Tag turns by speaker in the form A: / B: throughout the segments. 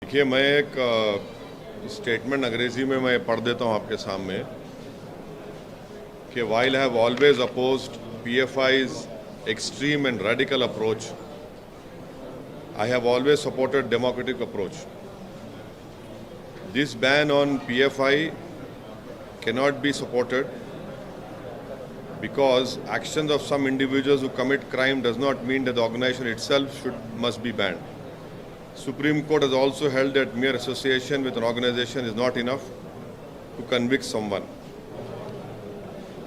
A: देखिए, मैं एक स्टेटमेंट अंग्रेजी में मैं पढ़ देता हूँ आपके सामने कि while I have always opposed PFI's extreme and radical approach, I have always supported democratic approach. This ban on PFI cannot be supported because actions of some individuals who commit crime does not mean that the organization itself must be banned. Supreme Court has also held that mere association with an organization is not enough to convict someone.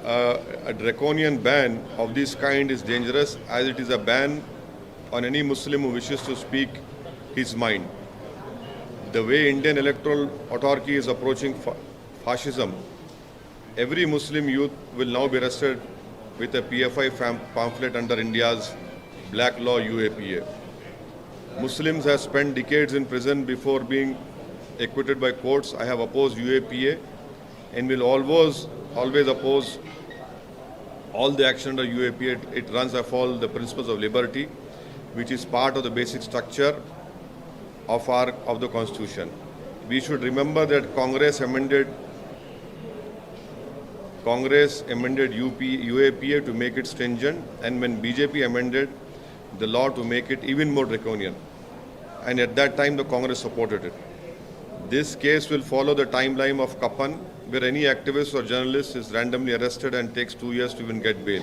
A: A draconian ban of this kind is dangerous as it is a ban on any Muslim who wishes to speak his mind. The way Indian electoral autarky is approaching fascism, every Muslim youth will now be arrested with a PFI pamphlet under India's black law UAPA. Muslims have spent decades in prison before being acquitted by courts. I have opposed UAPA and will always oppose all the action under UAPA. It runs afoul the principles of liberty, which is part of the basic structure of the Constitution. We should remember that Congress amended UAPA to make it stringent, and when BJP amended the law to make it even more draconian. And at that time, the Congress supported it. This case will follow the timeline of Kapan, where any activist or journalist is randomly arrested and takes 2 years to even get bail.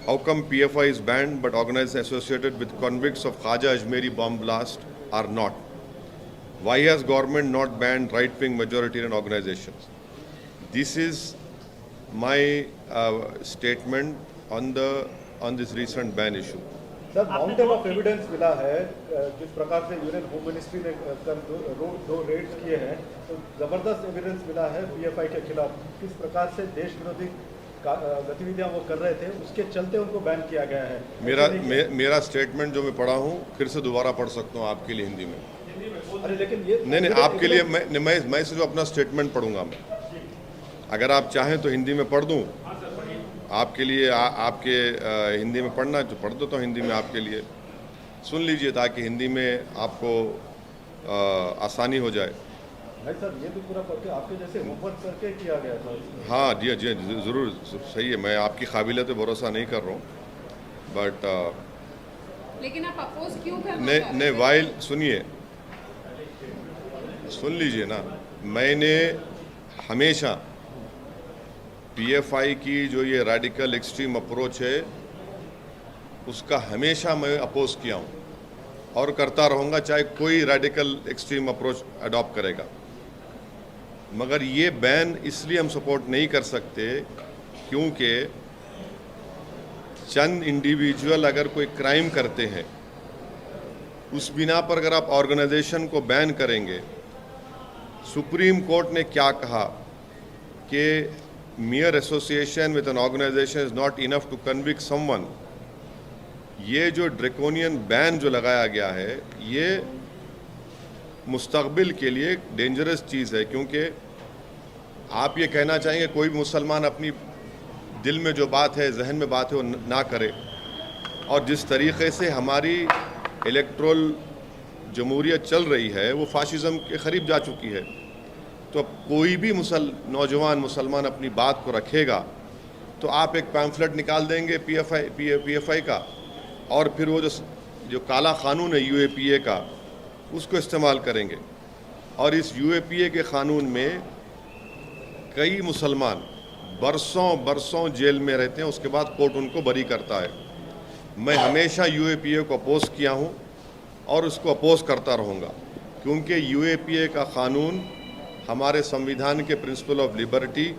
A: How come PFI is banned but organizations associated with convicts of Khaja Ajmeri bomb blast are not? Why has government not banned right-wing majoritarian organizations? This is my statement on this recent ban issue.
B: Sir, mountain of evidence मिला है जिस प्रकार से union home ministry ने कल दो Reds किए हैं, तो जबरदस्त एविडेंस मिला है पीएफआई के खिलाफ। किस प्रकार से देश विरोधी गतिविधियां वो कर रहे थे, उसके चलते उनको बैन किया गया है।
A: मेरा स्टेटमेंट जो मैं पढ़ा हूँ फिर से दोबारा पढ़ सकता हूँ आपके लिए हिंदी में।
B: अरे लेकिन ये
A: नहीं, आपके लिए मैं सिर्फ अपना स्टेटमेंट पढ़ूंगा। मैं अगर आप चाहें तो हिंदी में पढ़ दूँ आपके लिए। आपके हिंदी में पढ़ना है तो पढ़ देता हूँ हिंदी में आपके लिए, सुन लीजिए ताकि हिंदी में आपको आसानी हो जाए।
B: नहीं सर, ये भी पूरा पढ़ के आपके जैसे होमवर्क करके किया गया था।
A: हाँ जी जी ज़रूर, सही है। मैं आपकी काबिलियत पे भरोसा नहीं कर रहा हूँ, बट
C: लेकिन आप अपोज क्यों कर रहे हैं?
A: नहीं, वाइल सुनिए, सुन लीजिए ना। मैंने हमेशा पीएफआई की जो ये रेडिकल एक्सट्रीम अप्रोच है उसका हमेशा मैं अपोज किया हूँ और करता रहूँगा, चाहे कोई रेडिकल एक्सट्रीम अप्रोच अडॉप्ट करेगा। मगर ये बैन इसलिए हम सपोर्ट नहीं कर सकते क्योंकि चंद इंडिविजुअल अगर कोई क्राइम करते हैं उस बिना पर अगर आप ऑर्गेनाइजेशन को बैन करेंगे। सुप्रीम कोर्ट ने क्या कहा कि mere association with an organization is not enough to convict someone। ये जो ड्रैकोनियन बैन जो लगाया गया है ये मुस्तकबिल के लिए एक डेंजरस चीज़ है, क्योंकि आप ये कहना चाहेंगे कोई भी मुसलमान अपनी दिल में जो बात है, जहन में बात है, वो ना करे। और जिस तरीक़े से हमारी इलेक्ट्रल जमहूरियत चल रही है वो फाशिज़म के करीब जा चुकी है। तो अब कोई भी नौजवान मुसलमान अपनी बात को रखेगा तो आप एक पैम्फलेट निकाल देंगे पीएफआई का, और फिर वो जो काला कानून है यूएपीए का उसको इस्तेमाल करेंगे। और इस यूएपीए के क़ानून में कई मुसलमान बरसों जेल में रहते हैं, उसके बाद कोर्ट उनको बरी करता है। मैं हमेशा यूएपीए को अपोज किया हूँ और उसको अपोज करता रहूँगा, क्योंकि यूएपीए का क़ानून हमारे संविधान के प्रिंसिपल ऑफ लिबर्टी,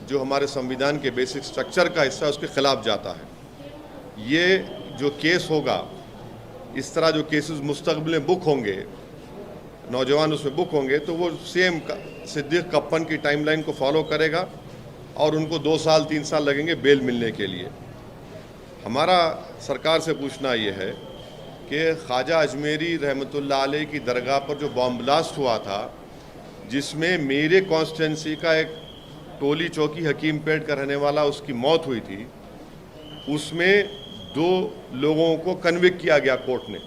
A: जो हमारे संविधान के बेसिक स्ट्रक्चर का हिस्सा है, उसके खिलाफ जाता है। ये जो केस होगा, इस तरह जो केसेस मुस्तकबिल में बुक होंगे, नौजवान उसमें बुक होंगे, तो वो सेम सिद्दीक कप्पन की टाइमलाइन को फॉलो करेगा और उनको 2 साल 3 साल लगेंगे बेल मिलने के लिए। हमारा सरकार से पूछना ये है कि ख्वाजा अजमेरी रहमतुल्लाह अलैह की दरगाह पर जो बॉम्ब ब्लास्ट हुआ था, जिसमें मेरे कॉन्स्टिट्यूंसी का एक टोली चौकी हकीमपेट का रहने वाला उसकी मौत हुई थी, उसमें 2 लोगों को कन्विक्ट किया गया कोर्ट ने।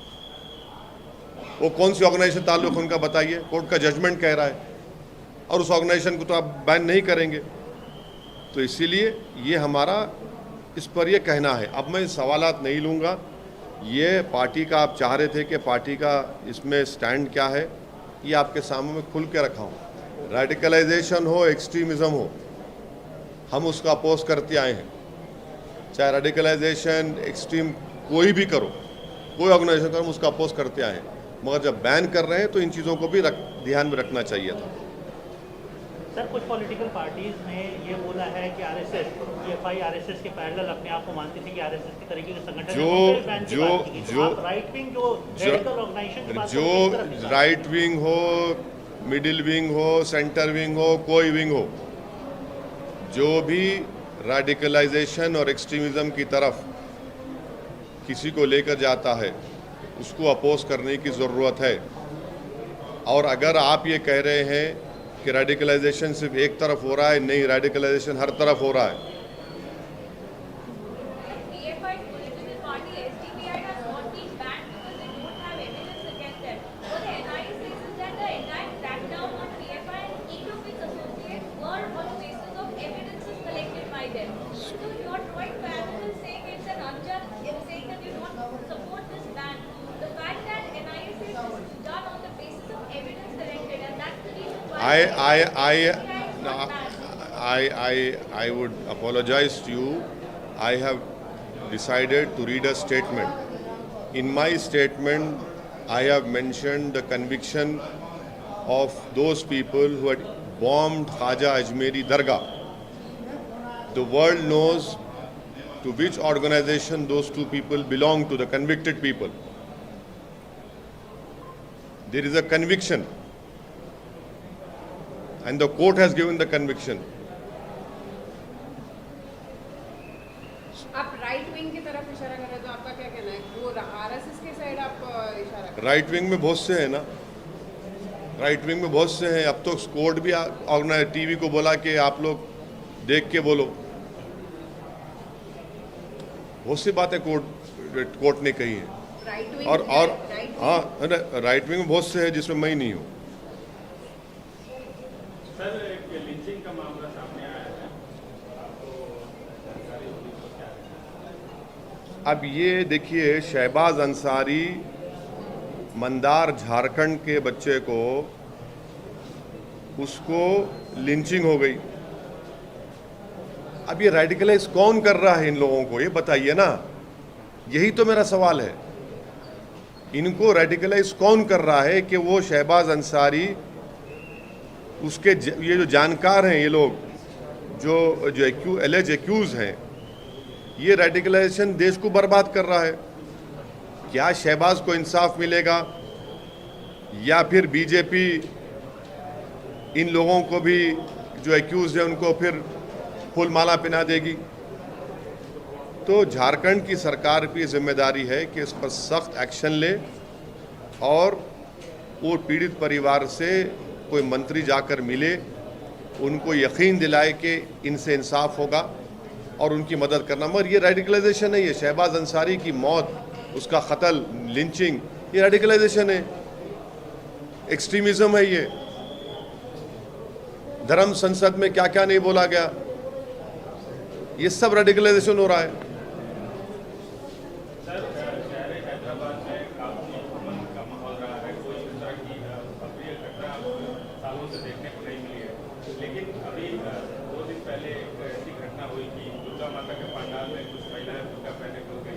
A: वो कौन सी ऑर्गेनाइजेशन ताल्लुक उनका बताइए, कोर्ट का जजमेंट कह रहा है, और उस ऑर्गेनाइजेशन को तो आप बैन नहीं करेंगे। तो इसीलिए ये हमारा इस पर ये कहना है। अब मैं सवालात नहीं लूँगा, ये पार्टी का आप चाह रहे थे कि पार्टी का इसमें स्टैंड क्या है, ये आपके सामने में खुल के रखा हूँ। रेडिकलाइजेशन हो, एक्सट्रीमिज़म हो, हम उसका अपोज करते आए हैं। चाहे रेडिकलाइजेशन, एक्सट्रीम कोई भी करो, कोई ऑर्गेनाइजेशन करो, हम उसका अपोज करते आए हैं। मगर जब बैन कर रहे हैं तो इन चीज़ों को भी ध्यान में रखना चाहिए था।
D: सर, कुछ पॉलिटिकल पार्टीज ने ये बोला है कि आरएसएस, पीएफआई आरएसएस के पैरेलल अपने आप को मानती थी कि आरएसएस के तरीके के संगठन राइट विंग जो
A: राइट विंग हो, मिडिल विंग हो, सेंटर विंग हो, कोई विंग हो, जो भी रेडिकलाइजेशन और एक्सट्रीमिज़म की तरफ किसी को लेकर जाता है उसको अपोज करने की ज़रूरत है। और अगर आप ये कह रहे हैं कि रेडिकलाइजेशन सिर्फ एक तरफ हो रहा है, नहीं, रेडिकलाइजेशन हर तरफ हो रहा है। I would apologize to you. I have decided to read a statement. In my statement, I have mentioned the conviction of those people who had bombed Khaja Ajmeri Dargah. The world knows to which organization those two people belong to, the convicted people. There is a conviction, and the court has given the conviction.
C: आप right wing की तरफ इशारा कर रहे हैं, तो आपका क्या कहना है? वो आरएसएस के साइड आप इशारा कर रहे हैं?
A: राइट विंग में बहुत से हैं ना, राइट विंग में बहुत से हैं। अब तो कोर्ट भी ऑर्गेनाइज टीवी को बोला कि आप लोग देख के बोलो। बहुत सी बातें कोर्ट ने कही है। और हाँ, राइट विंग में बहुत से हैं जिसमें मैं ही नहीं हूँ।
E: सर, एक लिंचिंग का मामला सामने आया है,
A: अब ये देखिए, शहबाज अंसारी, मंदार झारखंड के बच्चे को, उसको लिंचिंग हो गई। अब ये रेडिकलाइज कौन कर रहा है इन लोगों को, ये बताइए ना। यही तो मेरा सवाल है, इनको रेडिकलाइज कौन कर रहा है कि वो शहबाज अंसारी, उसके ये जो जानकार हैं, ये लोग जो एलेज एक्यूज हैं, ये रेडिकलाइजेशन देश को बर्बाद कर रहा है। क्या शहबाज को इंसाफ मिलेगा, या फिर बीजेपी इन लोगों को भी जो एक्यूज है उनको फिर फूल माला पहना देगी? तो झारखंड की सरकार की जिम्मेदारी है कि इस पर सख्त एक्शन ले, और वो पीड़ित परिवार से कोई मंत्री जाकर मिले, उनको यकीन दिलाए कि इनसे इंसाफ होगा और उनकी मदद करना। मगर ये रेडिकलाइजेशन है, ये शहबाज अंसारी की मौत, उसका कत्ल, लिंचिंग, ये रेडिकलाइजेशन है, एक्सट्रीमिज्म है। ये धर्म संसद में क्या क्या नहीं बोला गया, ये सब रेडिकलाइजेशन हो रहा है।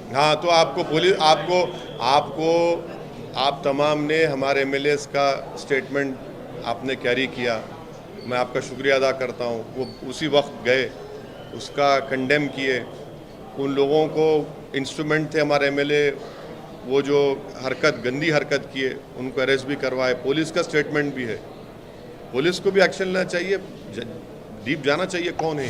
A: हाँ, तो आपको पुलिस आप तमाम ने हमारे एमएलएस का स्टेटमेंट आपने कैरी किया, मैं आपका शुक्रिया अदा करता हूँ। वो उसी वक्त गए, उसका कंडेम किए। उन लोगों को इंस्ट्रूमेंट थे हमारे एमएलए, वो जो गंदी हरकत किए, उनको अरेस्ट भी करवाए। पुलिस का स्टेटमेंट भी है, पुलिस को भी एक्शन लेना चाहिए, डीप जाना चाहिए कौन है।